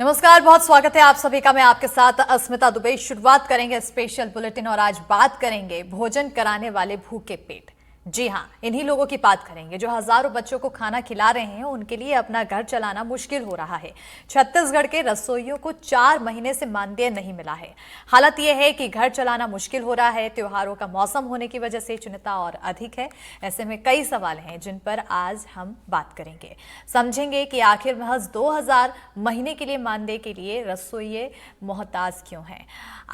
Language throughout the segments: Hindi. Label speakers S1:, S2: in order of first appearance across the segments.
S1: नमस्कार, बहुत स्वागत है आप सभी का। मैं आपके साथ अस्मिता दुबे। शुरुआत करेंगे स्पेशल बुलेटिन और आज बात करेंगे भोजन कराने वाले भूखे पेट। जी हां, इन्हीं लोगों की बात करेंगे जो हजारों बच्चों को खाना खिला रहे हैं। उनके लिए अपना घर चलाना मुश्किल हो रहा है। छत्तीसगढ़ के रसोइयों को 4 महीने से मानदेय नहीं मिला है। हालत यह है कि घर चलाना मुश्किल हो रहा है। त्योहारों का मौसम होने की वजह से चिंता और अधिक है। ऐसे में कई सवाल हैं जिन पर आज हम बात करेंगे। समझेंगे कि आखिर महज 2000 महीने के लिए मानदेय के लिए रसोइये मोहताज क्यों हैं।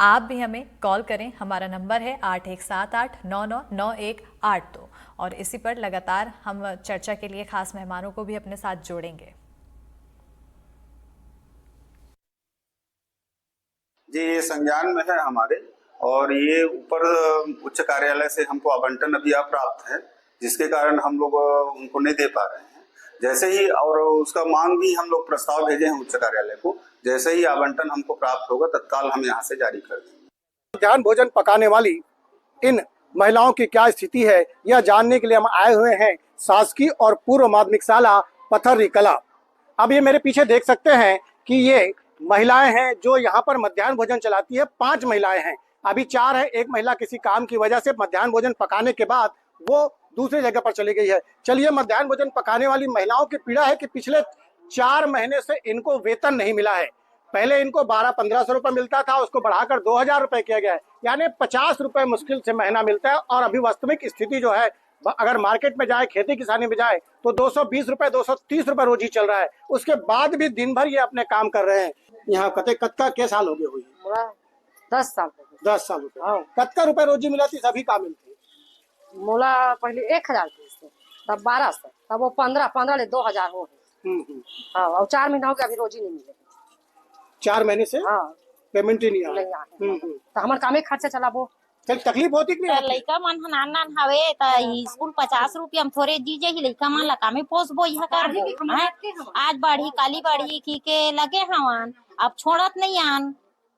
S1: आप भी हमें कॉल करें। हमारा नंबर है 8178999182 और इसी पर लगातार हम चर्चा के लिए खास मेहमानों को भी अपने साथ जोड़ेंगे।
S2: जी, ये संज्ञान में है हमारे, और ये ऊपर उच्च कार्यालय से हमको आवंटन अभी अप्राप्त है, जिसके कारण हम लोग उनको नहीं दे पा रहे हैं। जैसे ही, और उसका मांग भी हम लोग प्रस्ताव भेजे हैं उच्च कार्यालय को, जैसे ही आवंटन हमको प्राप्त होगा तत्काल हम यहाँ से जारी कर देंगे।
S3: मध्याह्न भोजन पकाने वाली इन महिलाओं की क्या स्थिति है, यह जानने के लिए हम आए हुए हैं शासकीय और पूर्व माध्यमिक शाला पथर्री कला। अब ये मेरे पीछे देख सकते हैं कि ये महिलाएं हैं जो यहाँ पर मध्याह्न भोजन चलाती है। 5 महिलाएं हैं, अभी 4 है। एक महिला किसी काम की वजह से मध्याह्न भोजन पकाने के बाद वो दूसरी जगह पर चली गई है। चलिए, मध्याह्न भोजन पकाने वाली महिलाओं की पीड़ा है कि पिछले 4 महीने से इनको वेतन नहीं मिला है। पहले इनको 1200-1500 रुपए मिलता था, उसको बढ़ाकर 2000 रुपए किया गया है, यानी 50 रुपए मुश्किल से महीना मिलता है। और अभी वास्तविक स्थिति जो है, अगर मार्केट में जाए, खेती किसानी में जाए तो 220 रुपए 230 रुपए रोजी चल रहा है। उसके बाद भी दिन भर ये अपने काम कर रहे हैं। यहाँ कत्का के साल हो गए हुई?
S4: 10 साल
S3: 10 साल हो गए। कत्का रुपए रोजी मिला थी, सभी काम मिलती?
S4: मोला पहले 1000 थी, तब 1200, तब वो 15 ले 2000 हो गए। हाँ, और 4 महीना हो गया अभी रोजी नहीं मिले।
S3: 4 महीने से पेमेंट ही नहीं आ
S4: रहा। तो हमारे कामे खर्चा चला वो
S3: तकलीफ होती कि नहीं?
S5: लइका मन नान हवे त स्कूल 50 रुपया थोड़े दीजे ही लइका मन ला कामे पोसबो यह कर। आज बाढ़ी काली बाढ़ी की के लगे हवन, अब छोड़त नहीं आन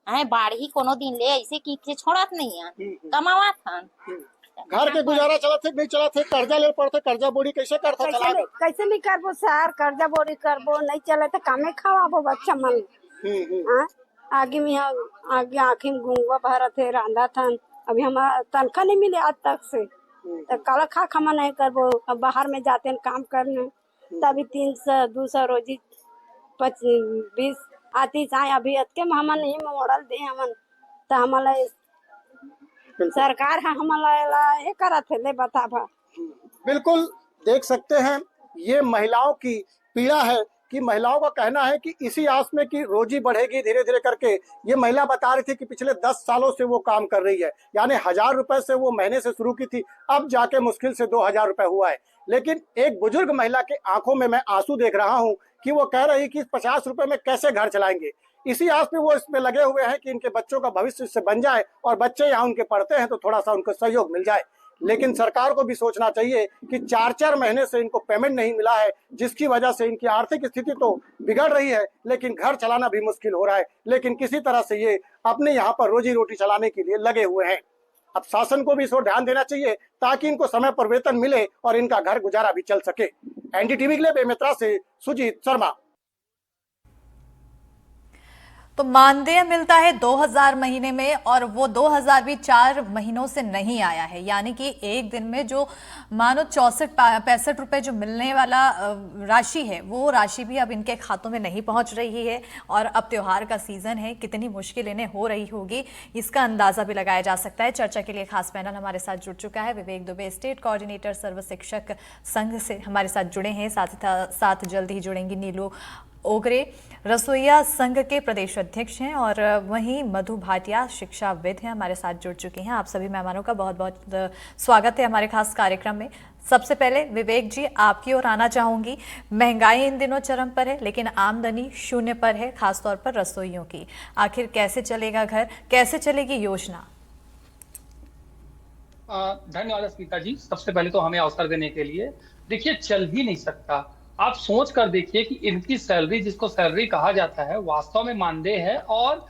S5: है। बाढ़ी कोनो दिन ले ऐसे की के छोड़त नहीं आन, कमावत हन।
S3: घर के गुजारा चलत नहीं चलत है, कर्जा ले पड़ते, कर्जा बोरी कैसे करता चला?
S6: कैसे भी करबो सर, कर्जा बोरी करबो, नहीं चले तो कामे खावाबो बच्चा मन। आगे में आगे आखिर घूंगा भरत है, रांधा था। अभी हमारा तनख्वाह नहीं मिले आज तक से, तो काला खा खमा नहीं करबो। अब बाहर में जाते हैं काम करने, तभी 300-200 रोजी 20 आती चाहे। अभी अतके में हमन नहीं मोड़ल दे हमन, तो हमारा सरकार है हमारा ये करत है। ले बता भा।
S3: बिल्कुल देख सकते हैं, ये महिलाओं की पीड़ा है कि महिलाओं का कहना है कि इसी आस में कि रोजी बढ़ेगी धीरे धीरे करके। ये महिला बता रही थी कि पिछले 10 सालों से वो काम कर रही है, यानी 1000 रुपए से वो महीने से शुरू की थी, अब जाके मुश्किल से 2000 रुपए हुआ है। लेकिन एक बुजुर्ग महिला के आंखों में मैं आंसू देख रहा हूँ कि वो कह रही कि 50 रुपए में कैसे घर चलाएंगे। इसी आस में वो इसमें लगे हुए हैं कि इनके बच्चों का भविष्य इससे बन जाए और बच्चे यहाँ उनके पढ़ते हैं तो थोड़ा सा उनको सहयोग मिल जाए। लेकिन सरकार को भी सोचना चाहिए कि 4-4 महीने से इनको पेमेंट नहीं मिला है, जिसकी वजह से इनकी आर्थिक स्थिति तो बिगड़ रही है, लेकिन घर चलाना भी मुश्किल हो रहा है। लेकिन किसी तरह से ये अपने यहाँ पर रोजी रोटी चलाने के लिए लगे हुए हैं। अब शासन को भी इस ओर ध्यान देना चाहिए ताकि इनको समय पर वेतन मिले और इनका घर गुजारा भी चल सके। एनडीटीवी के लिए बेमेतरा से सुजीत शर्मा।
S1: तो मानदेय मिलता है 2000 महीने में, और वो 2000 भी 4 महीनों से नहीं आया है। यानी कि एक दिन में जो मानो 64-65 रुपए जो मिलने वाला राशि है, वो राशि भी अब इनके खातों में नहीं पहुंच रही है। और अब त्योहार का सीजन है, कितनी मुश्किल इन्हें हो रही होगी इसका अंदाजा भी लगाया जा सकता है। चर्चा के लिए खास पैनल हमारे साथ जुड़ चुका है। विवेक दुबे, स्टेट कोऑर्डिनेटर सर्व शिक्षक संघ से हमारे साथ जुड़े हैं। साथ जल्द ही जुड़ेंगी नीलू ओगरे, रसोइया संघ के प्रदेश अध्यक्ष हैं, और वहीं मधु भाटिया, शिक्षाविद हैं, हमारे साथ जुड़ चुके हैं। आप सभी मेहमानों का बहुत बहुत स्वागत है हमारे खास कार्यक्रम में। सबसे पहले विवेक जी, आपकी ओर आना चाहूंगी। महंगाई इन दिनों चरम पर है, लेकिन आमदनी शून्य पर है, खासतौर पर रसोइयों की। आखिर कैसे चलेगा घर, कैसे चलेगी योजना?
S7: धन्यवाद अस्मिता जी, सबसे पहले तो हमें अवसर देने के लिए। देखिए, चल ही नहीं सकता। आप सोच कर देखिए कि इनकी सैलरी, जिसको सैलरी कहा जाता है, वास्तव में मानदेय है, और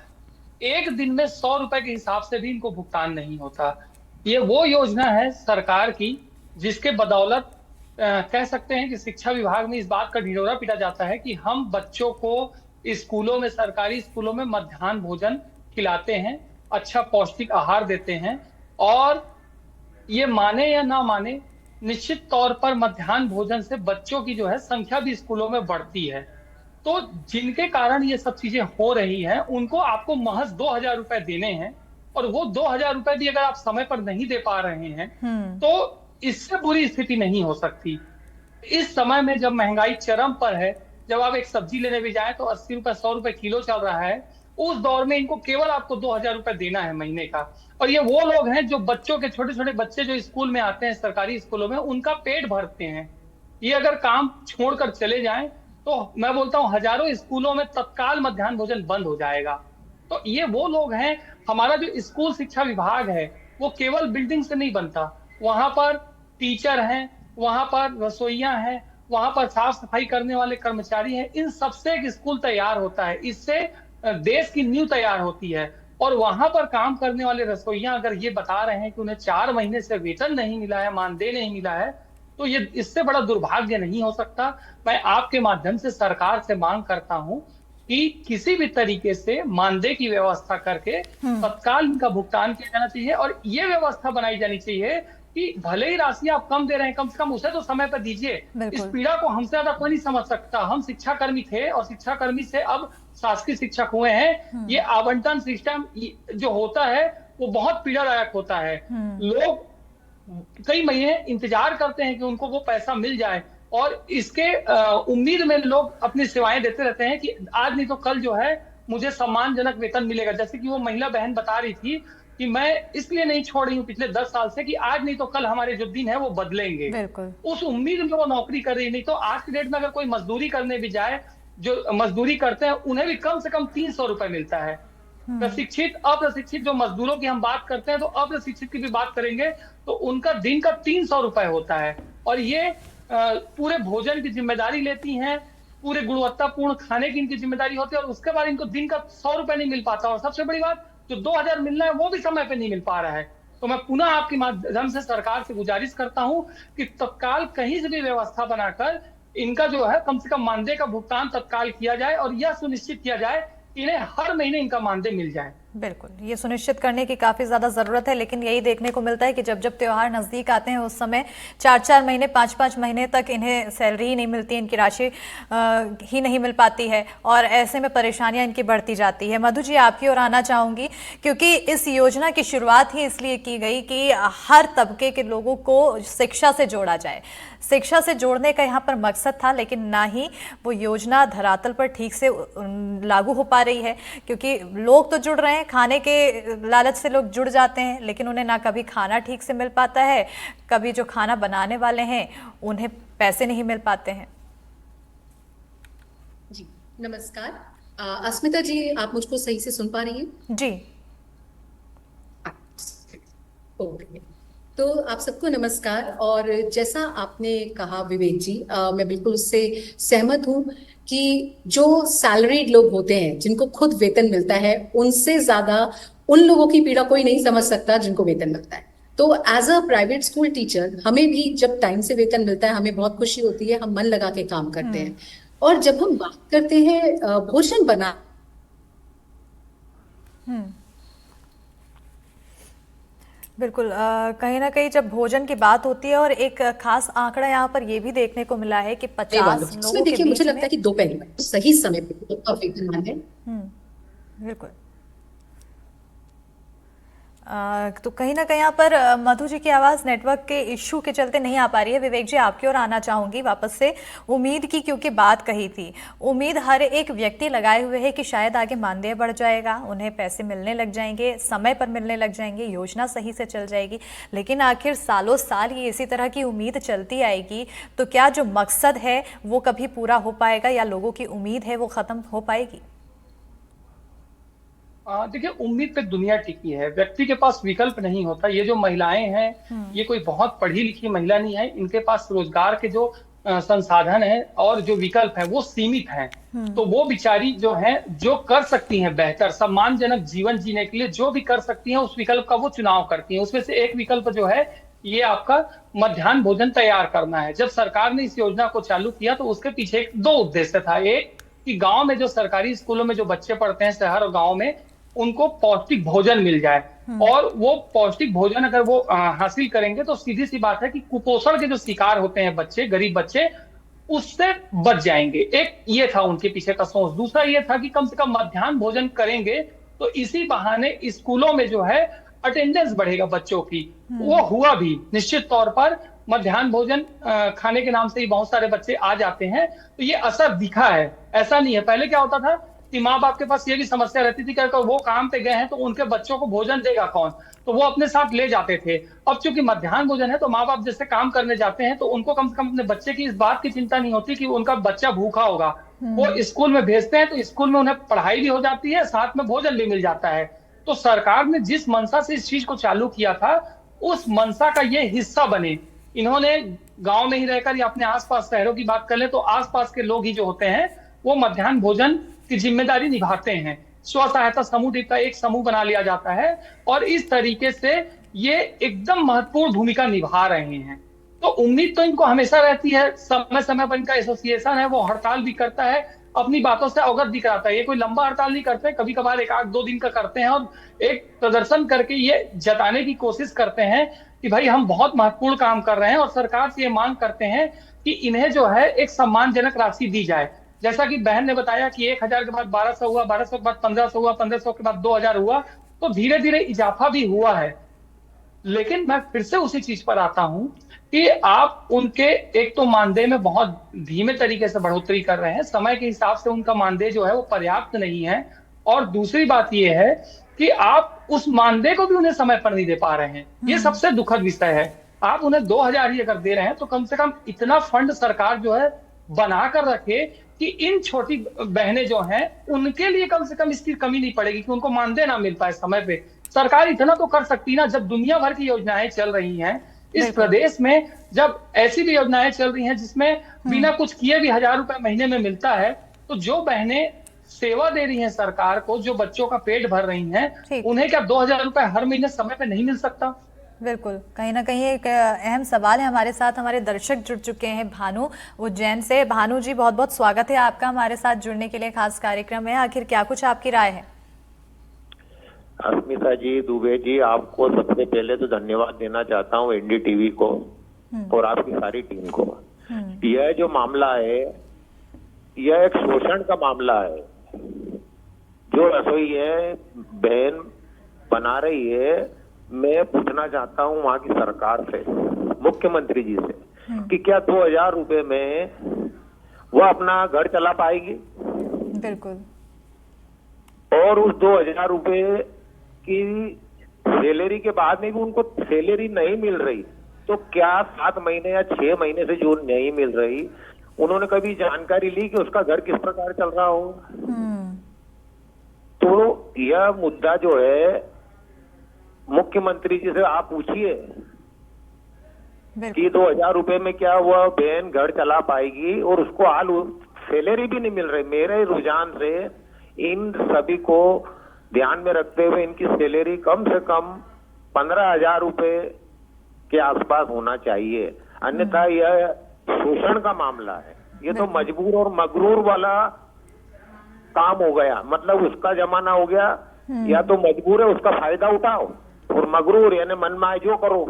S7: एक दिन में 100 रुपए के हिसाब से भी इनको भुगतान नहीं होता। ये वो योजना है सरकार की जिसके बदौलत कह सकते हैं कि शिक्षा विभाग में इस बात का ढिंढोरा पीटा जाता है कि हम बच्चों को स्कूलों में, सरकारी स्कूलों में मध्याह्न भोजन खिलाते हैं, अच्छा पौष्टिक आहार देते हैं। और ये माने या ना माने, निश्चित तौर पर मध्याह्न भोजन से बच्चों की जो है संख्या भी स्कूलों में बढ़ती है। तो जिनके कारण ये सब चीजें हो रही हैं, उनको आपको महज 2,000 रुपए देने हैं, और वो 2,000 रुपए भी अगर आप समय पर नहीं दे पा रहे हैं तो इससे बुरी स्थिति नहीं हो सकती। इस समय में जब महंगाई चरम पर है, जब आप एक सब्जी लेने भी जाए तो 80 रुपए 100 रुपए किलो चल रहा है, उस दौर में इनको केवल आपको 2,000 रुपए देना है महीने का। और ये वो लोग हैं जो बच्चों के, छोटे छोटे बच्चे जो स्कूल में आते हैं, सरकारी स्कूलों में, उनका पेट भरते हैं। ये अगर काम छोड़कर चले जाएं तो मैं बोलता हूं हजारों स्कूलों में तत्काल मध्याह्न भोजन बंद हो जाएगा। तो ये वो लोग हैं। हमारा जो स्कूल शिक्षा विभाग है वो केवल बिल्डिंग से नहीं बनता, वहां पर टीचर हैं, वहां पर रसोइया हैं, वहां पर साफ सफाई करने वाले कर्मचारी हैं, इन सबसे एक स्कूल तैयार होता है। इससे देश की नींव तैयार होती है। और वहां पर काम करने वाले रसोइया अगर ये बता रहे हैं कि उन्हें 4 महीने से वेतन नहीं मिला है, मानदेय नहीं मिला है, तो ये इससे बड़ा दुर्भाग्य नहीं हो सकता। मैं आपके माध्यम से सरकार से मांग करता हूं कि किसी भी तरीके से मानदेय की व्यवस्था करके तत्काल इनका भुगतान किया जाना चाहिए। और ये व्यवस्था बनाई जानी चाहिए कि भले ही राशि आप कम दे रहे हैं, कम से कम उसे तो समय पर दीजिए। इस पीड़ा को हमसे ज्यादा कोई नहीं समझ सकता। हम शिक्षा कर्मी थे और शिक्षा कर्मी से अब शासकीय शिक्षक हुए हैं। ये आवंटन सिस्टम जो होता है वो बहुत पीड़ादायक होता है। लोग कई महीने इंतजार करते हैं कि उनको वो पैसा मिल जाए, और इसके उम्मीद में लोग अपनी सेवाएं देते रहते हैं कि आज नहीं तो कल जो है मुझे सम्मानजनक वेतन मिलेगा। जैसे कि वो महिला बहन बता रही थी कि मैं इसलिए नहीं छोड़ रही हूँ पिछले 10 साल से कि आज नहीं तो कल हमारे जो दिन है वो बदलेंगे। उस उम्मीद में वो नौकरी कर रही। नहीं तो आज की डेट में अगर कोई मजदूरी करने भी जाए, जो मजदूरी करते हैं उन्हें भी कम से कम 300 रुपए मिलता है। प्रशिक्षित, अप्रशिक्षित जो मजदूरों की हम बात करते हैं, तो अप्रशिक्षित की भी बात करेंगे तो उनका दिन का 300 रुपए होता है। और ये पूरे भोजन की जिम्मेदारी लेती हैं, पूरे गुणवत्तापूर्ण खाने की इनकी जिम्मेदारी होती है, और उसके बाद इनको दिन का 100 रुपए नहीं मिल पाता। और सबसे बड़ी बात, जो 2,000 मिलना है वो भी समय पे नहीं मिल पा रहा है। तो मैं पुनः आपके माध्यम से सरकार से गुजारिश करता हूं कि तत्काल कहीं से भी व्यवस्था बनाकर इनका जो है कम से कम मानदेय का भुगतान तत्काल किया जाए, और यह सुनिश्चित किया जाए कि इन्हें हर महीने इनका मानदेय मिल जाए।
S1: बिल्कुल, ये सुनिश्चित करने की काफ़ी ज़्यादा ज़रूरत है। लेकिन यही देखने को मिलता है कि जब जब त्योहार नज़दीक आते हैं उस समय 4-4 महीने, 5-5 महीने तक इन्हें सैलरी ही नहीं मिलती, इनकी राशि ही नहीं मिल पाती है, और ऐसे में परेशानियां इनकी बढ़ती जाती है। मधु जी, आपकी ओर आना चाहूँगी, क्योंकि इस योजना की शुरुआत ही इसलिए की गई कि हर तबके के लोगों को शिक्षा से जोड़ा जाए। शिक्षा से जोड़ने का यहाँ पर मकसद था, लेकिन ना ही वो योजना धरातल पर ठीक से लागू हो पा रही है। क्योंकि लोग तो जुड़ रहे हैं, खाने के लालच से लोग जुड़ जाते हैं, लेकिन उन्हें ना कभी खाना ठीक से मिल पाता है, कभी जो खाना बनाने वाले हैं उन्हें पैसे नहीं मिल पाते हैं।
S8: जी नमस्कार। अस्मिता जी, आप मुझको सही से सुन पा रही हैं?
S1: जी।
S8: ओके, तो आप सबको नमस्कार। और जैसा आपने कहा विवेक जी, मैं बिल्कुल उससे सहमत हूँ कि जो सैलरीड लोग होते हैं, जिनको खुद वेतन मिलता है, उनसे ज्यादा उन लोगों की पीड़ा कोई नहीं समझ सकता जिनको वेतन मिलता है। तो as a private school teacher हमें भी जब टाइम से वेतन मिलता है हमें बहुत खुशी होती है, हम मन लगा के काम करते हैं। और जब हम बात करते हैं भोजन बना
S1: बिल्कुल, कहीं ना कहीं जब भोजन की बात होती है, और एक खास आंकड़ा यहाँ पर ये भी देखने को मिला है कि 50 लोगों के
S8: देखिए, मुझे लगता है कि दोपहर में सही समय पे
S1: बिल्कुल। तो कहीं ना कहीं यहाँ पर मधु जी की आवाज़ नेटवर्क के इश्यू के चलते नहीं आ पा रही है। विवेक जी, आपकी ओर आना चाहूँगी वापस से। उम्मीद की क्योंकि बात कही थी, उम्मीद हर एक व्यक्ति लगाए हुए है कि शायद आगे मानदेय बढ़ जाएगा, उन्हें पैसे मिलने लग जाएंगे, समय पर मिलने लग जाएंगे, योजना सही से चल जाएगी। लेकिन आखिर सालों साल ये इसी तरह की उम्मीद चलती आएगी, तो क्या जो मकसद है वो कभी पूरा हो पाएगा, या लोगों की उम्मीद है वो ख़त्म हो पाएगी?
S7: देखिए, उम्मीद पे दुनिया टिकी है, व्यक्ति के पास विकल्प नहीं होता। ये जो महिलाएं हैं, ये कोई बहुत पढ़ी लिखी महिला नहीं है, इनके पास रोजगार के जो संसाधन है और जो विकल्प है वो सीमित हैं। तो वो बिचारी जो है, जो कर सकती हैं बेहतर सम्मानजनक जीवन जीने के लिए जो भी कर सकती हैं, उस विकल्प का वो चुनाव करती हैं। उसमें से एक विकल्प जो है ये आपका मध्याह्न भोजन तैयार करना है। जब सरकार ने इस योजना को चालू किया तो उसके पीछे 2 उद्देश्य था। एक कि गांव में जो सरकारी स्कूलों में जो बच्चे पढ़ते हैं शहर और गांव में, उनको पौष्टिक भोजन मिल जाए। और वो पौष्टिक भोजन अगर वो हासिल करेंगे तो सीधी सी बात है कि कुपोषण के जो शिकार होते हैं बच्चे, गरीब बच्चे, उससे बच जाएंगे। एक ये था उनके पीछे का सोच। दूसरा ये था कि कम से कम मध्याह्न भोजन करेंगे तो इसी बहाने स्कूलों में जो है अटेंडेंस बढ़ेगा बच्चों की। वो हुआ भी निश्चित तौर पर। मध्याह्न भोजन खाने के नाम से ही बहुत सारे बच्चे आ जाते हैं, तो ये असर दिखा है। ऐसा नहीं है, पहले क्या होता था कि माँ बाप के पास ये भी समस्या रहती थी कि अगर वो काम पे गए हैं तो उनके बच्चों को भोजन देगा कौन, तो वो अपने साथ ले जाते थे। अब चूंकि मध्याह्न भोजन है तो माँ बाप जैसे काम करने जाते हैं तो उनको कम से कम अपने बच्चे की इस बात की चिंता नहीं होती कि उनका बच्चा भूखा होगा। वो स्कूल में भेजते हैं तो स्कूल में उन्हें पढ़ाई भी हो जाती है, साथ में भोजन भी मिल जाता है। तो सरकार ने जिस मंशा से इस चीज को चालू किया था, उस मंशा का ये हिस्सा बने। इन्होंने गांव में ही रहकर या अपने आसपास शहरों की बात कर ले तो आसपास के लोग ही जो होते हैं वो मध्याह्न भोजन की जिम्मेदारी निभाते हैं। स्व सहायता समूह का एक समूह बना लिया जाता है और इस तरीके से ये एकदम महत्वपूर्ण भूमिका निभा रहे हैं। तो उम्मीद तो इनको हमेशा रहती है, समय समय पर इनका एसोसिएशन है वो हड़ताल भी करता है, अपनी बातों से अवगत भी कराता है। ये कोई लंबा हड़ताल नहीं करते, कभी कभार 1-2 दिन का करते हैं और एक प्रदर्शन करके ये जताने की कोशिश करते हैं कि भाई हम बहुत महत्वपूर्ण काम कर रहे हैं और सरकार से ये मांग करते हैं कि इन्हें जो है एक सम्मानजनक राशि दी जाए। जैसा कि बहन ने बताया कि 1000 के बाद 1200 हुआ, 1200 के बाद 1500 हुआ, 1500 के बाद 2000 हुआ, तो धीरे धीरे इजाफा भी हुआ है। लेकिन मैं फिर से उसी चीज पर आता हूं कि आप उनके एक तो मानदेय में बहुत धीमे तरीके से बढ़ोतरी कर रहे हैं, समय के हिसाब से उनका मानदेय जो है वो पर्याप्त नहीं है। और दूसरी बात ये है कि आप उस मानदेय को भी उन्हें समय पर नहीं दे पा रहे हैं। ये सबसे दुखद विषय है। आप उन्हें 2000 ही अगर दे रहे हैं तो कम से कम इतना फंड सरकार जो है बना कर रखे कि इन छोटी बहनें जो हैं उनके लिए कम से कम इसकी कमी नहीं पड़ेगी कि उनको मानदेय ना मिल पाए समय पे। सरकार इतना तो कर सकती ना, जब दुनिया भर की योजनाएं चल रही हैं इस प्रदेश में, जब ऐसी भी योजनाएं चल रही हैं जिसमें बिना कुछ किए भी 1000 रुपए महीने में मिलता है, तो जो बहनें सेवा दे रही हैं सरकार को, जो बच्चों का पेट भर रही हैं, उन्हें क्या 2000 रुपए हर महीने समय पे नहीं मिल सकता?
S1: बिल्कुल, कहीं ना कहीं एक अहम सवाल है। हमारे साथ हमारे दर्शक जुड़ चुके हैं भानु उज्जैन से। भानु जी, बहुत बहुत स्वागत है आपका हमारे साथ जुड़ने के लिए खास कार्यक्रम है। आखिर क्या कुछ आपकी राय है?
S9: अस्मिता जी, दुबे जी, आपको सबसे पहले तो धन्यवाद देना चाहता हूँ एनडीटीवी को और आपकी सारी टीम को। यह जो मामला है यह एक शोषण का मामला है। जो रसोई है बहन बना रही है, मैं पूछना चाहता हूँ वहां की सरकार से, मुख्यमंत्री जी से, कि क्या 2000 रुपए में वो अपना घर चला पाएगी?
S1: बिल्कुल।
S9: और उस 2000 रुपए की सैलरी के बाद में भी उनको सैलरी नहीं मिल रही, तो क्या 7 महीने या 6 महीने से जो नहीं मिल रही, उन्होंने कभी जानकारी ली कि उसका घर किस प्रकार चल रहा हो? तो यह मुद्दा जो है मुख्यमंत्री जी से आप पूछिए कि 2000 रुपए में क्या वह बहन घर चला पाएगी और उसको हाल सैलरी भी नहीं मिल रही। मेरे रुझान से इन सभी को ध्यान में रखते हुए इनकी सैलरी कम से कम 15,000 रुपए के आसपास होना चाहिए, अन्यथा यह शोषण का मामला है। ये तो मजबूर और मगरूर वाला काम हो गया, मतलब उसका जमाना हो गया। या तो मजबूर है उसका फायदा उठाओ और मगरूर यानी मनमाए जो करो।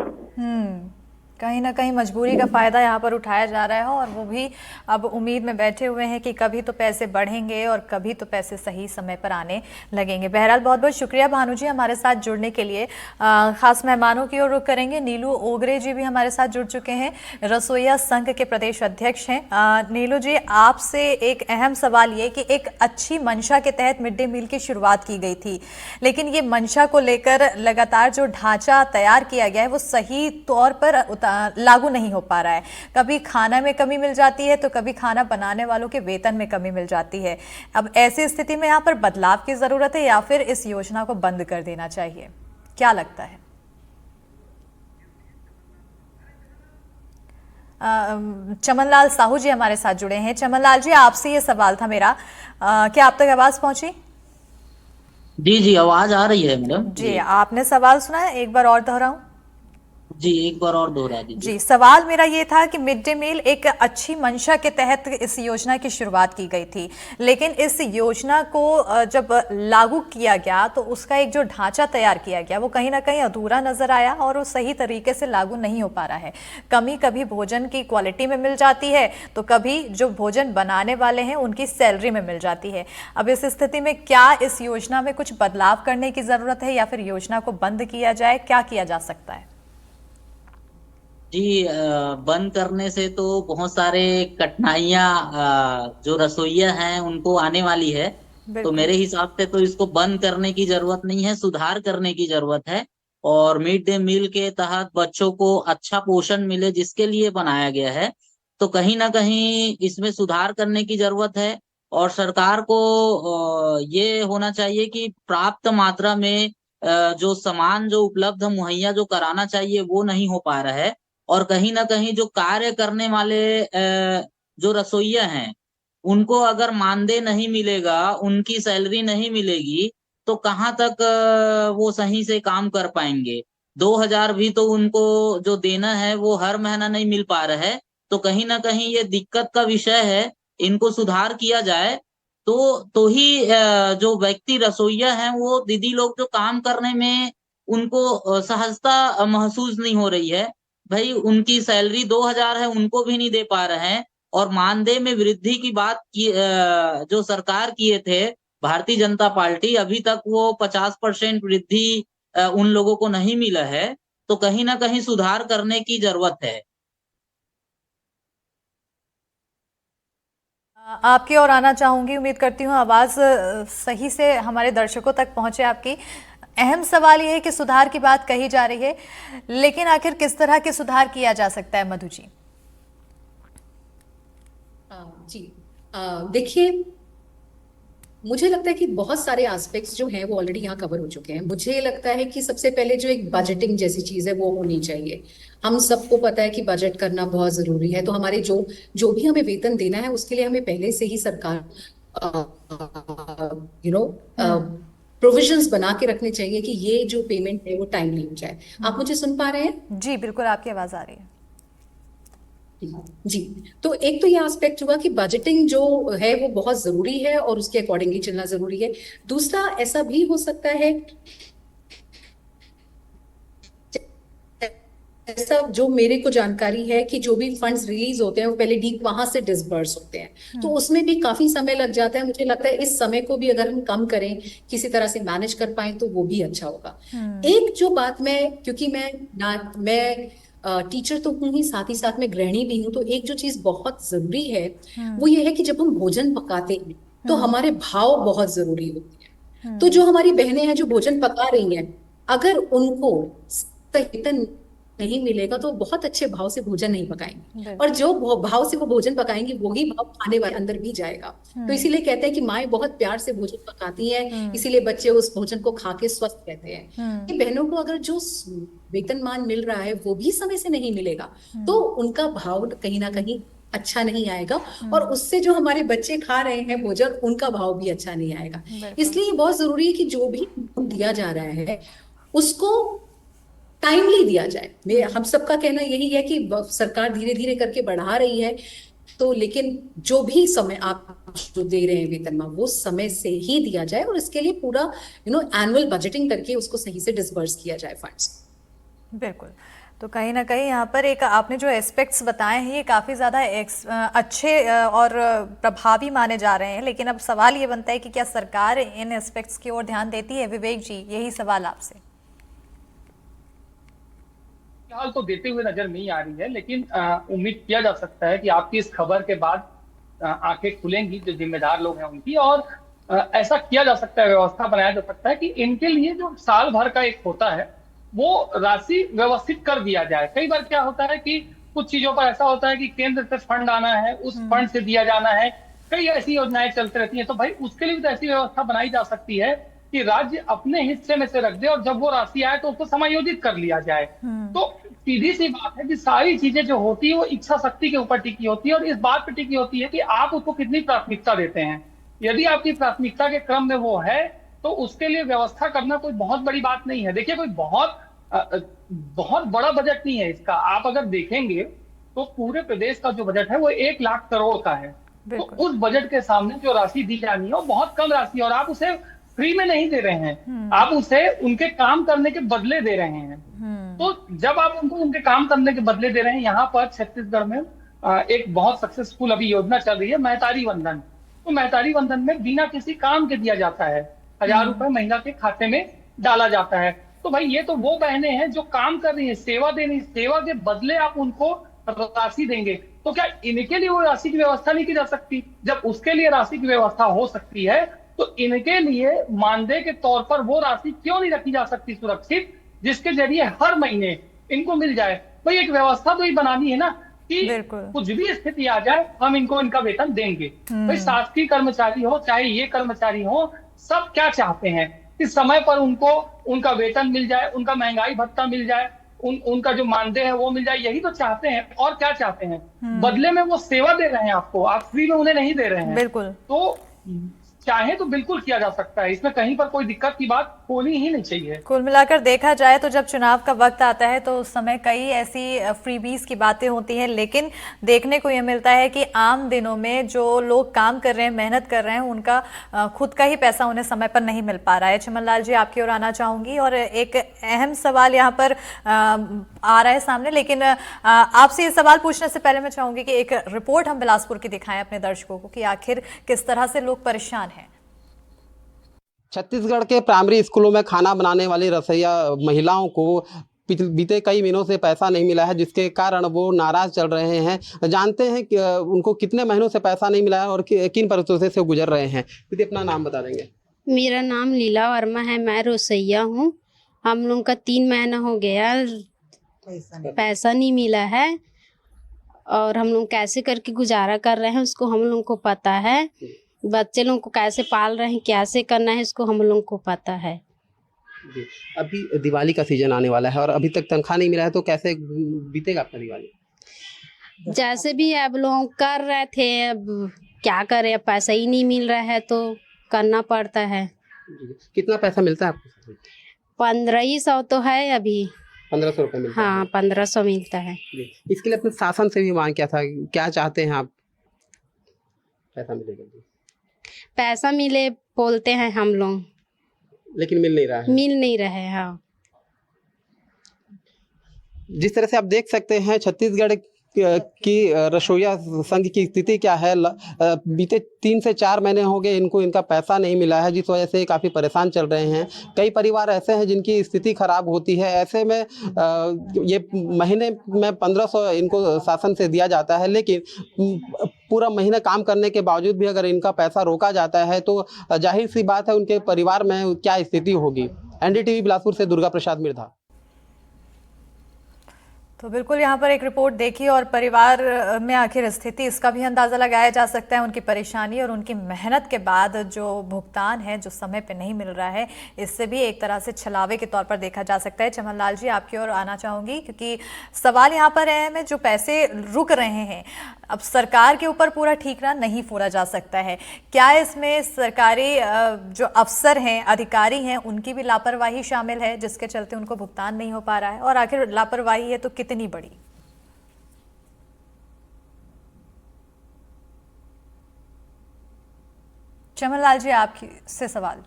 S1: कहीं ना कहीं मजबूरी का फायदा यहाँ पर उठाया जा रहा है और वो भी अब उम्मीद में बैठे हुए हैं कि कभी तो पैसे बढ़ेंगे और कभी तो पैसे सही समय पर आने लगेंगे। बहरहाल बहुत बहुत शुक्रिया भानु जी हमारे साथ जुड़ने के लिए। खास मेहमानों की ओर रुख करेंगे। नीलू ओगरे जी भी हमारे साथ जुड़ चुके हैं, रसोइया संघ के प्रदेश अध्यक्ष हैं। नीलू जी, आपसे एक अहम सवाल ये कि एक अच्छी मंशा के तहत मिड डे मील की शुरुआत की गई थी, लेकिन ये मंशा को लेकर लगातार जो ढांचा तैयार किया गया है वो सही तौर पर लागू नहीं हो पा रहा है। कभी खाना में कमी मिल जाती है तो कभी खाना बनाने वालों के वेतन में कमी मिल जाती है। अब ऐसी स्थिति में यहाँ पर बदलाव की जरूरत है या फिर इस योजना को बंद कर देना चाहिए, क्या लगता है? चमनलाल साहू जी हमारे साथ जुड़े हैं। चमनलाल जी, आपसे ये सवाल था मेरा, क्या आप तक आवाज पहुंची?
S10: जी जी, आवाज आ रही है मैडम
S1: जी, आपने सवाल सुना है? एक बार और दोहराऊं?
S10: जी एक बार और दोहरा दीजिए।
S1: जी, सवाल मेरा ये था कि मिड डे मील एक अच्छी मंशा के तहत इस योजना की शुरुआत की गई थी, लेकिन इस योजना को जब लागू किया गया तो उसका एक जो ढांचा तैयार किया गया वो कहीं ना कहीं अधूरा नजर आया और वो सही तरीके से लागू नहीं हो पा रहा है। कमी कभी भोजन की क्वालिटी में मिल जाती है तो कभी जो भोजन बनाने वाले हैं उनकी सैलरी में मिल जाती है। अब इस स्थिति में क्या इस योजना में कुछ बदलाव करने की जरूरत है या फिर योजना को बंद किया जाए, क्या किया जा सकता है?
S10: जी बंद करने से तो बहुत सारे कठिनाइयां जो रसोइया हैं उनको आने वाली है। तो
S1: बिल्कुल।
S10: मेरे हिसाब से तो इसको बंद करने की जरूरत नहीं है, सुधार करने की जरूरत है। और मिड डे मील के तहत बच्चों को अच्छा पोषण मिले जिसके लिए बनाया गया है, तो कहीं ना कहीं इसमें सुधार करने की जरूरत है। और सरकार को ये होना चाहिए कि प्राप्त मात्रा में जो सामान जो उपलब्ध मुहैया जो कराना चाहिए वो नहीं हो पा रहा है। और कहीं ना कहीं जो कार्य करने वाले जो रसोइया हैं उनको अगर मानदेय नहीं मिलेगा, उनकी सैलरी नहीं मिलेगी, तो कहाँ तक वो सही से काम कर पाएंगे। 2000 भी तो उनको जो देना है वो हर महीना नहीं मिल पा रहा है। तो कहीं ना कहीं ये दिक्कत का विषय है, इनको सुधार किया जाए तो ही जो व्यक्ति रसोइया हैं वो दीदी लोग जो काम करने में उनको सहजता महसूस नहीं हो रही है। भाई उनकी सैलरी 2000 है, उनको भी नहीं दे पा रहे हैं। और मानदेय में वृद्धि की बात की जो सरकार किए थे भारतीय जनता पार्टी, अभी तक वो 50% वृद्धि उन लोगों को नहीं मिला है। तो कहीं ना कहीं सुधार करने की जरूरत है।
S1: आपकी ओर आना चाहूंगी, उम्मीद करती हूँ आवाज सही से हमारे दर्शकों तक पहुंचे आपकी। अहम सवाल ये है कि सुधार की बात कही जा रही है, लेकिन आखिर किस तरह के सुधार किया जा सकता है मधु जी?
S8: जी देखिए, मुझे लगता है कि बहुत सारे एस्पेक्ट्स जो हैं वो ऑलरेडी यहाँ कवर हो चुके हैं। मुझे लगता है कि सबसे पहले जो एक बजटिंग जैसी चीज है वो होनी चाहिए। हम सबको पता है कि बजट करना बहुत जरूरी है। तो हमारे जो भी हमें वेतन देना है उसके लिए हमें पहले से ही सरकार प्रोविजंस बना के रखने चाहिए कि ये जो पेमेंट है वो टाइमली हो जाए। आप मुझे सुन पा रहे हैं?
S1: जी बिल्कुल, आपकी आवाज आ रही है।
S8: जी, तो एक तो ये एस्पेक्ट हुआ कि बजटिंग जो है वो बहुत जरूरी है और उसके अकॉर्डिंगली चलना जरूरी है। दूसरा ऐसा भी हो सकता है, ऐसा जो मेरे को जानकारी है कि जो भी फंड्स रिलीज होते हैं वो पहले डी वहां से डिसबर्स होते हैं, तो उसमें भी काफी समय लग जाता है। मुझे लगता है इस समय को भी अगर हम कम करें, किसी तरह से मैनेज कर पाए तो वो भी अच्छा होगा। एक जो बात क्योंकि मैं टीचर तो हूँ ही, साथ ही साथ में गृहिणी भी हूँ, तो एक जो चीज बहुत जरूरी है वो ये है कि जब हम भोजन पकाते हैं तो हमारे भाव बहुत जरूरी होते हैं। तो जो हमारी बहनें हैं जो भोजन पका रही हैं, अगर उनको वेतन नहीं मिलेगा तो बहुत अच्छे भाव से भोजन नहीं पकाएंगे, और जो भाव से वो भोजन पकाएंगे वही भाव खाने वाले अंदर भी जाएगा। तो इसीलिए कहते हैं कि माएं बहुत प्यार से भोजन पकाती हैं, इसीलिए बच्चे उस भोजन को खा के स्वस्थ रहते हैं। बहनों को अगर जो वेतनमान मिल रहा है वो भी समय से नहीं मिलेगा तो उनका भाव कहीं ना कहीं अच्छा नहीं आएगा, और उससे जो हमारे बच्चे खा रहे हैं भोजन उनका भाव भी अच्छा नहीं आएगा। इसलिए बहुत जरूरी है कि जो भी दिया जा रहा है उसको टाइमली दिया जाए। हम सबका कहना यही है कि सरकार धीरे धीरे करके बढ़ा रही है, तो लेकिन जो भी समय आप जो दे रहे हैं वेतनमान वो समय से ही दिया जाए, और इसके लिए पूरा एनुअल बजटिंग करके उसको सही से डिसबर्स किया जाए फंड्स।
S1: बिल्कुल, तो कहीं ना कहीं यहाँ पर एक आपने जो एस्पेक्ट्स बताए हैं ये काफ़ी ज़्यादा अच्छे और प्रभावी माने जा रहे हैं, लेकिन अब सवाल ये बनता है कि क्या सरकार इन एस्पेक्ट्स की ओर ध्यान देती है? विवेक जी, यही सवाल आपसे।
S7: फिलहाल तो देते हुए नजर नहीं आ रही है, लेकिन उम्मीद किया जा सकता है कि आपकी इस खबर के बाद आंखें खुलेंगी जो जिम्मेदार लोग हैं उनकी, और ऐसा किया जा सकता है, व्यवस्था बनाया जा सकता है कि इनके लिए जो साल भर का एक होता है वो राशि व्यवस्थित कर दिया जाए। कई बार क्या होता है कि कुछ चीजों पर ऐसा होता है कि केंद्र से फंड आना है, उस फंड से दिया जाना है, कई ऐसी योजनाएं चलती रहती हैं। तो भाई उसके लिए भी तो ऐसी व्यवस्था बनाई जा सकती है कि राज्य अपने हिस्से में से रख दे और जब वो राशि आए तो उसको समायोजित कर लिया जाए। तो सीधी सी बात है कि सारी चीजें जो होती है वो इच्छा शक्ति के ऊपर टिकी होती है, और इस बात पर टिकी होती है कि आप उसको कितनी प्राथमिकता देते हैं। यदि आपकी प्राथमिकता के क्रम में वो है तो उसके लिए व्यवस्था करना कोई बहुत बड़ी बात नहीं है। देखिए, कोई बहुत बहुत बड़ा बजट नहीं है इसका। आप अगर देखेंगे तो पूरे प्रदेश का जो बजट है वो 1 लाख करोड़ का है। तो उस बजट के सामने जो राशि दी जानी है वो बहुत कम राशि है, और आप उसे फ्री में नहीं दे रहे हैं, आप उसे उनके काम करने के बदले दे रहे हैं। तो जब आप उनको उनके काम करने के बदले दे रहे हैं, यहाँ पर छत्तीसगढ़ में एक बहुत सक्सेसफुल अभी योजना चल रही है महतारी वंदन। तो महतारी वंदन में बिना किसी काम के दिया जाता है, 1000 रुपए महीना के खाते में डाला जाता है। तो भाई ये तो वो बहनें हैं जो काम कर रही है, सेवा दे रही है, सेवा के बदले आप उनको राशि देंगे, तो क्या इनके लिए वो राशि की व्यवस्था नहीं की जा सकती? जब उसके लिए राशि की व्यवस्था हो सकती है तो इनके लिए मानदेय के तौर पर वो राशि क्यों नहीं रखी जा सकती सुरक्षित, जिसके जरिए हर महीने इनको मिल जाए? भाई एक व्यवस्था तो ही बनानी है ना कि कुछ भी स्थिति आ जाए हम इनको इनका वेतन देंगे। भाई शासकीय कर्मचारी हो चाहे ये कर्मचारी हो, सब क्या चाहते हैं कि समय पर उनको उनका वेतन मिल जाए, उनका महंगाई भत्ता मिल जाए, उनका जो मानदेय है वो मिल जाए, यही तो चाहते हैं। और क्या चाहते हैं? बदले में वो सेवा दे रहे हैं आपको, आप फ्री में उन्हें नहीं दे रहे हैं।
S1: बिल्कुल।
S7: तो चाहे तो बिल्कुल किया जा सकता है, इसमें कहीं पर कोई दिक्कत की बात होनी ही नहीं चाहिए।
S1: कुल मिलाकर देखा जाए तो जब चुनाव का वक्त आता है तो उस समय कई ऐसी फ्रीबीज की बातें होती हैं, लेकिन देखने को यह मिलता है कि आम दिनों में जो लोग काम कर रहे हैं, मेहनत कर रहे हैं, उनका खुद का ही पैसा उन्हें समय पर नहीं मिल पा रहा है। चमन लाल जी, आपकी ओर आना चाहूंगी और एक अहम सवाल यहाँ पर आ रहा है सामने, लेकिन आपसे ये सवाल पूछने से पहले मैं चाहूंगी कि एक रिपोर्ट हम बिलासपुर की दिखाएं अपने दर्शकों को कि आखिर किस तरह से लोग परेशान हैं।
S11: छत्तीसगढ़ के प्राइमरी स्कूलों में खाना बनाने वाली रसोइया महिलाओं को बीते कई महीनों से पैसा नहीं मिला है, जिसके कारण वो नाराज चल रहे हैं। जानते हैं कि उनको कितने महीनों से पैसा नहीं मिला है और किन परिस्थितियों से गुजर रहे हैं। दीदी अपना नाम बता देंगे?
S6: मेरा नाम लीला वर्मा है, मैं रसोइया हूँ। हम लोग का 3 महीना हो गया, पैसा नहीं मिला है और हम लोग कैसे करके गुजारा कर रहे हैं उसको हम लोग को पता है। बच्चे लोग को कैसे पाल रहे हैं, कैसे करना है इसको हम लोग को पता है।
S11: अभी दिवाली का सीजन आने वाला है और अभी तक तनख्वाह नहीं मिला है, तो कैसे बीतेगा आपका दिवाली?
S6: जैसे भी अब लोग कर रहे थे, अब क्या करें, अब पैसा ही नहीं मिल रहा है तो करना पड़ता है।
S11: कितना पैसा मिलता है आपको?
S6: 1500 तो है अभी।
S11: 1500 रुपये मिलता है?
S6: हाँ, 1500 मिलता है।
S11: इसके लिए अपने शासन से भी मांग किया था, क्या चाहते हैं आप? पैसा मिलेगा?
S6: पैसा मिले बोलते हैं हम लोग,
S11: लेकिन मिल नहीं रहा है।
S6: मिल नहीं रहा है। हाँ,
S11: जिस तरह से आप देख सकते हैं छत्तीसगढ़ की रसोइया संघ की स्थिति क्या है। बीते 3 से 4 महीने हो गए इनको इनका पैसा नहीं मिला है, जिस वजह से काफ़ी परेशान चल रहे हैं। कई परिवार ऐसे हैं जिनकी स्थिति खराब होती है, ऐसे में ये महीने में 1500 इनको शासन से दिया जाता है, लेकिन पूरा महीना काम करने के बावजूद भी अगर इनका पैसा रोका जाता है तो जाहिर सी बात है उनके परिवार में क्या स्थिति होगी। NDTV बिलासपुर से दुर्गा प्रसाद मिर्धा।
S1: तो बिल्कुल यहाँ पर एक रिपोर्ट देखी और परिवार में आखिर स्थिति, इसका भी अंदाज़ा लगाया जा सकता है। उनकी परेशानी और उनकी मेहनत के बाद जो भुगतान है, जो समय पे नहीं मिल रहा है, इससे भी एक तरह से छलावे के तौर पर देखा जा सकता है। चमन लाल जी, आपकी ओर आना चाहूँगी क्योंकि सवाल यहाँ पर है जो पैसे रुक रहे हैं, अब सरकार के ऊपर पूरा ठीकरा नहीं फोड़ा जा सकता है। क्या इसमें सरकारी जो अफसर हैं, अधिकारी हैं, उनकी भी लापरवाही शामिल है जिसके चलते उनको भुगतान नहीं हो पा रहा है? और आखिर लापरवाही है तो कितनी बड़ी? चमन लाल जी, आपकी से सवाल।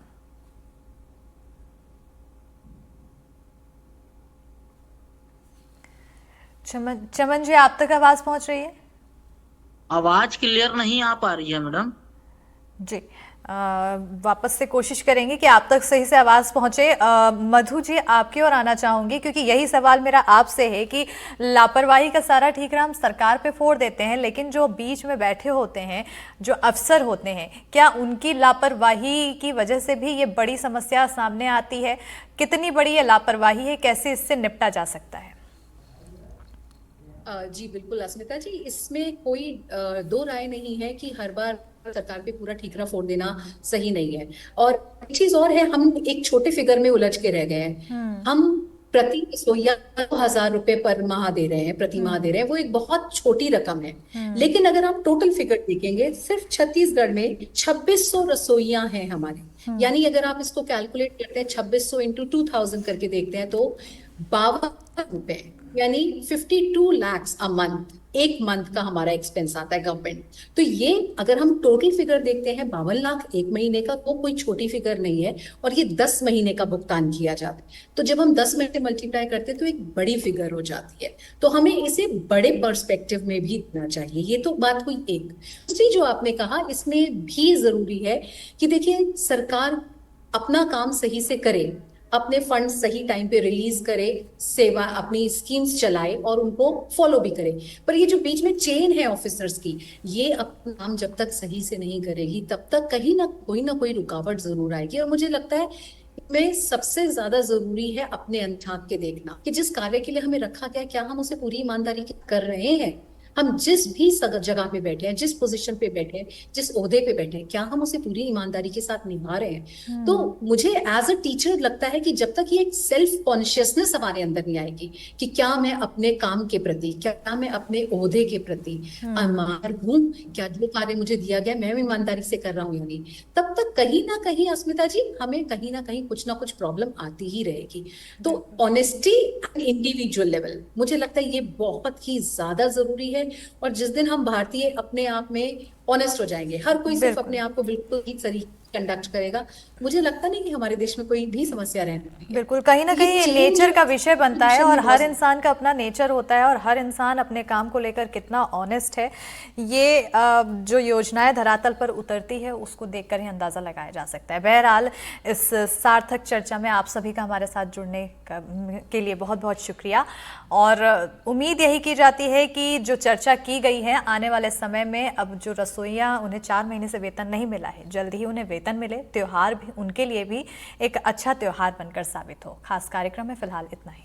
S1: चमन जी, आप तक आवाज पहुंच रही है?
S10: आवाज क्लियर नहीं आ पा रही है मैडम
S1: जी। वापस से कोशिश करेंगे कि आप तक सही से आवाज पहुंचे। मधु जी, आपकी ओर आना चाहूंगी क्योंकि यही सवाल मेरा आपसे है कि लापरवाही का सारा ठीकरा हम सरकार पे फोड़ देते हैं, लेकिन जो बीच में बैठे होते हैं, जो अफसर होते हैं, क्या उनकी लापरवाही की वजह से भी ये बड़ी समस्या सामने आती है? कितनी बड़ी ये लापरवाही है, कैसे इससे निपटा जा सकता है?
S8: जी बिल्कुल अस्मिता जी, इसमें कोई दो राय नहीं है कि हर बार सरकार पे पूरा ठीकरा फोड़ देना सही नहीं है। और एक चीज और है, हम एक छोटे फिगर में उलझ के रह गए हैं। हम प्रति रसोइया 2000 रुपए पर माह दे रहे हैं, प्रति माह दे रहे हैं, वो एक बहुत छोटी रकम है। लेकिन अगर आप टोटल फिगर देखेंगे, सिर्फ छत्तीसगढ़ में 2600 रसोइया हैं हमारे। यानी अगर आप इसको कैलकुलेट करते हैं 2600 × 2000 करके देखते हैं तो ₹52 यानी 52 lakhs अ मंथ, एक मंथ का हमारा एक्सपेंस आता है गवर्नमेंट। तो ये अगर हम टोटल फिगर देखते हैं 52 लाख एक महीने का, वो कोई छोटी फिगर नहीं है, और ये 10 महीने का भुगतान किया जाता है। तो जब हम 10 महीने मल्टीप्लाई करते हैं तो एक बड़ी फिगर हो जाती है। तो हमें इसे बड़े पर्सपेक्टिव में भी देना चाहिए। ये तो बात हुई एक। दूसरी जो आपने कहा, इसमें भी जरूरी है कि देखिए सरकार अपना काम सही से करे, अपने फंड सही टाइम पे रिलीज करे, सेवा अपनी स्कीम्स चलाए और उनको फॉलो भी करे। पर ये जो बीच में चेन है ऑफिसर्स की, ये अपना काम जब तक सही से नहीं करेगी तब तक कहीं ना कोई रुकावट जरूर आएगी। और मुझे लगता है में सबसे ज्यादा जरूरी है अपने अंत झांक के देखना कि जिस कार्य के लिए हमें रखा गया, क्या हम उसे पूरी ईमानदारी से कर रहे हैं। हम जिस भी जगह पे बैठे हैं, जिस पोजीशन पे बैठे हैं, जिस ओहदे पे बैठे हैं, क्या हम उसे पूरी ईमानदारी के साथ निभा रहे हैं। तो मुझे एज अ टीचर लगता है कि जब तक ये एक सेल्फ कॉन्शियसनेस हमारे अंदर नहीं आएगी कि क्या मैं अपने काम के प्रति, क्या मैं अपने ओहदे के प्रति ईमानदार हूँ, क्या जो कार्य मुझे दिया गया मैं ईमानदारी से कर रहा हूँ या नहीं, तब तक कहीं ना कहीं अस्मिता जी हमें कहीं ना कहीं कुछ ना कुछ प्रॉब्लम आती ही रहेगी। तो ऑनेस्टी एंड इंडिविजुअल लेवल, मुझे लगता है ये बहुत ही ज्यादा जरूरी है। और जिस दिन हम भारतीय अपने आप में ऑनेस्ट हो जाएंगे, हर कोई सिर्फ अपने आप को बिल्कुल ही सही कंडक्ट करेगा, मुझे लगता नहीं कि हमारे देश में कोई भी समस्या रहने वाली है।
S1: बिल्कुल, कहीं ना कहीं ये नेचर का विषय बनता है और हर इंसान का अपना नेचर होता है और हर इंसान अपने काम को लेकर कितना ऑनेस्ट है, ये जो योजनाएं धरातल पर उतरती है उसको देखकर ही अंदाज़ा लगाया जा सकता है। बहरहाल इस सार्थक चर्चा में आप सभी का हमारे साथ जुड़ने के लिए बहुत बहुत शुक्रिया, और उम्मीद यही की जाती है कि जो चर्चा की गई है आने वाले समय में, अब जो रसोइयाँ उन्हें 4 महीने से वेतन नहीं मिला है, जल्द ही उन्हें वेतन मिले, त्योहार भी उनके लिए भी एक अच्छा त्योहार बनकर साबित हो। खास कार्यक्रम में फिलहाल इतना ही।